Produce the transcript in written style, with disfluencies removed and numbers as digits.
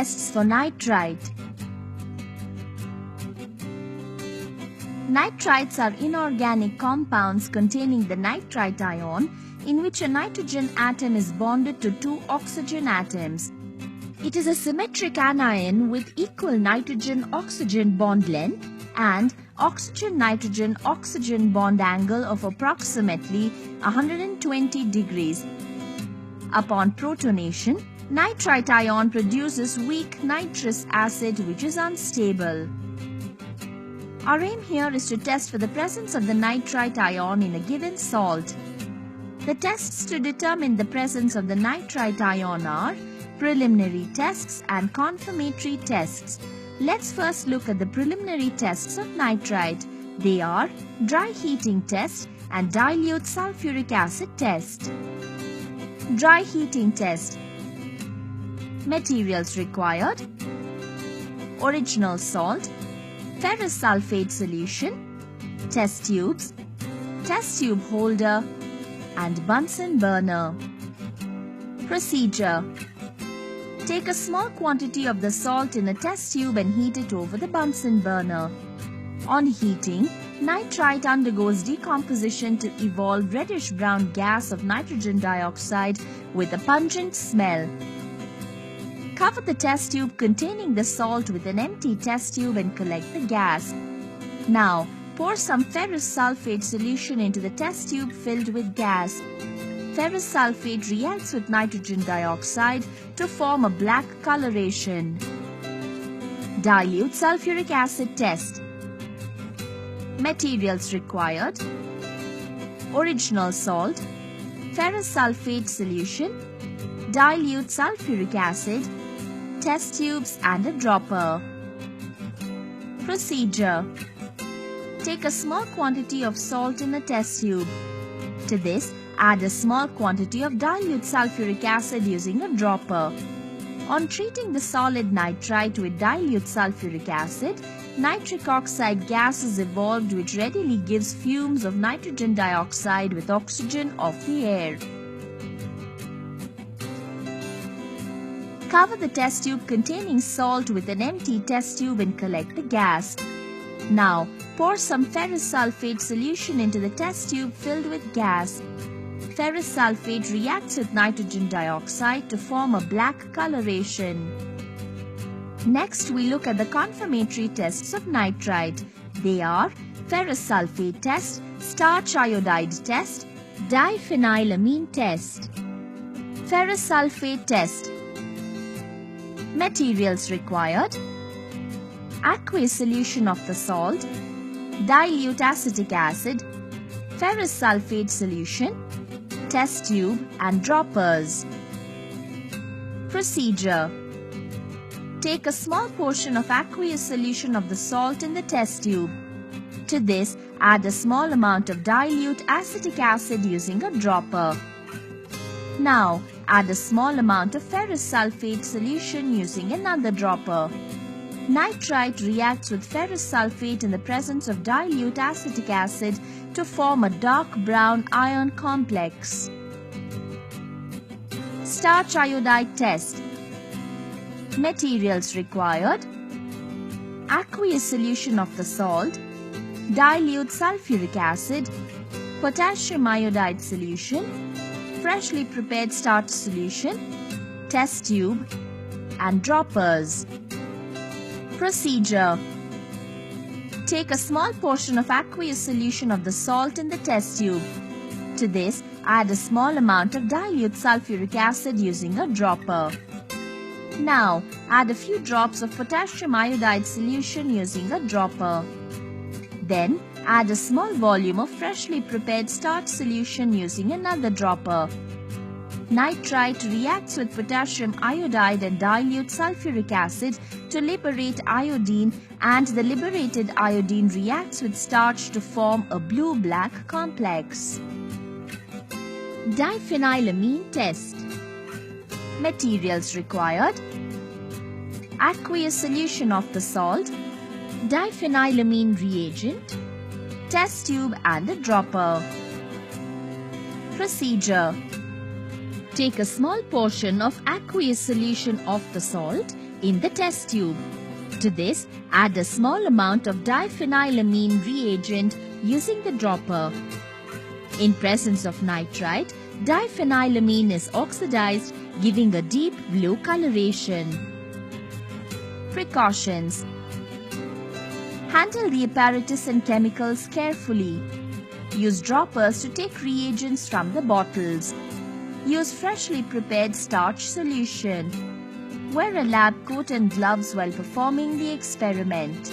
tests for nitrite. Nitrites are inorganic compounds containing the nitrite ion, in which a nitrogen atom is bonded to two oxygen atoms. It is a symmetric anion with equal nitrogen-oxygen bond length and oxygen-nitrogen-oxygen bond angle of approximately 120 degrees. Upon protonation, nitrite ion produces weak nitrous acid which is unstable. Our aim here is to test for the presence of the nitrite ion in a given salt. The tests to determine the presence of the nitrite ion are preliminary tests and confirmatory tests. Let's first look at the preliminary tests of nitrite. They are dry heating test and dilute sulfuric acid test. Dry heating test. Materials required: original salt, ferrous sulfate solution, test tubes, test tube holder, and Bunsen burner. Procedure: take a small quantity of the salt in a test tube and heat it over the Bunsen burner. On heating, nitrite undergoes decomposition to evolve reddish-brown gas of nitrogen dioxide with a pungent smell. Cover the test tube containing the salt with an empty test tube and collect the gas. Now, pour some ferrous sulfate solution into the test tube filled with gas. Ferrous sulfate reacts with nitrogen dioxide to form a black coloration. Dilute sulfuric acid test. Materials required: original salt, ferrous sulfate solution, dilute sulfuric acid, test tubes and a dropper. Procedure: take a small quantity of salt in a test tube. To this, add a small quantity of dilute sulfuric acid using a dropper. On treating the solid nitrite with dilute sulfuric acid, nitric oxide gas is evolved which readily gives fumes of nitrogen dioxide with oxygen of the air. Cover the test tube containing salt with an empty test tube and collect the gas. Now, pour some ferrous sulfate solution into the test tube filled with gas. Ferrous sulfate reacts with nitrogen dioxide to form a black coloration. Next, we look at the confirmatory tests of nitrite. They are ferrous sulfate test, starch iodide test, diphenylamine test. Ferrous sulfate test. Materials required: aqueous solution of the salt, dilute acetic acid, ferrous sulfate solution, test tube and droppers. Procedure: take a small portion of aqueous solution of the salt in the test tube. To this, add a small amount of dilute acetic acid using a dropper. Now, add a small amount of ferrous sulfate solution using another dropper. Nitrite reacts with ferrous sulfate in the presence of dilute acetic acid to form a dark brown ion complex. Starch iodide test. Materials required: aqueous solution of the salt, dilute sulfuric acid, potassium iodide solution, freshly prepared starch solution, test tube and droppers. Procedure: take a small portion of aqueous solution of the salt in the test tube. To this, add a small amount of dilute sulfuric acid using a dropper. Now, add a few drops of potassium iodide solution using a dropper. Then, add a small volume of freshly prepared starch solution using another dropper. Nitrite reacts with potassium iodide and dilute sulfuric acid to liberate iodine, and the liberated iodine reacts with starch to form a blue-black complex. Diphenylamine test. Materials required: aqueous solution of the salt, diphenylamine reagent, test tube and a dropper. Procedure: take a small portion of aqueous solution of the salt, in the test tube. To this, add a small amount of diphenylamine reagent using the dropper. In presence of nitrite, diphenylamine is oxidized, giving a deep blue coloration. Precautions: handle the apparatus and chemicals carefully. Use droppers to take reagents from the bottles. Use freshly prepared starch solution. Wear a lab coat and gloves while performing the experiment.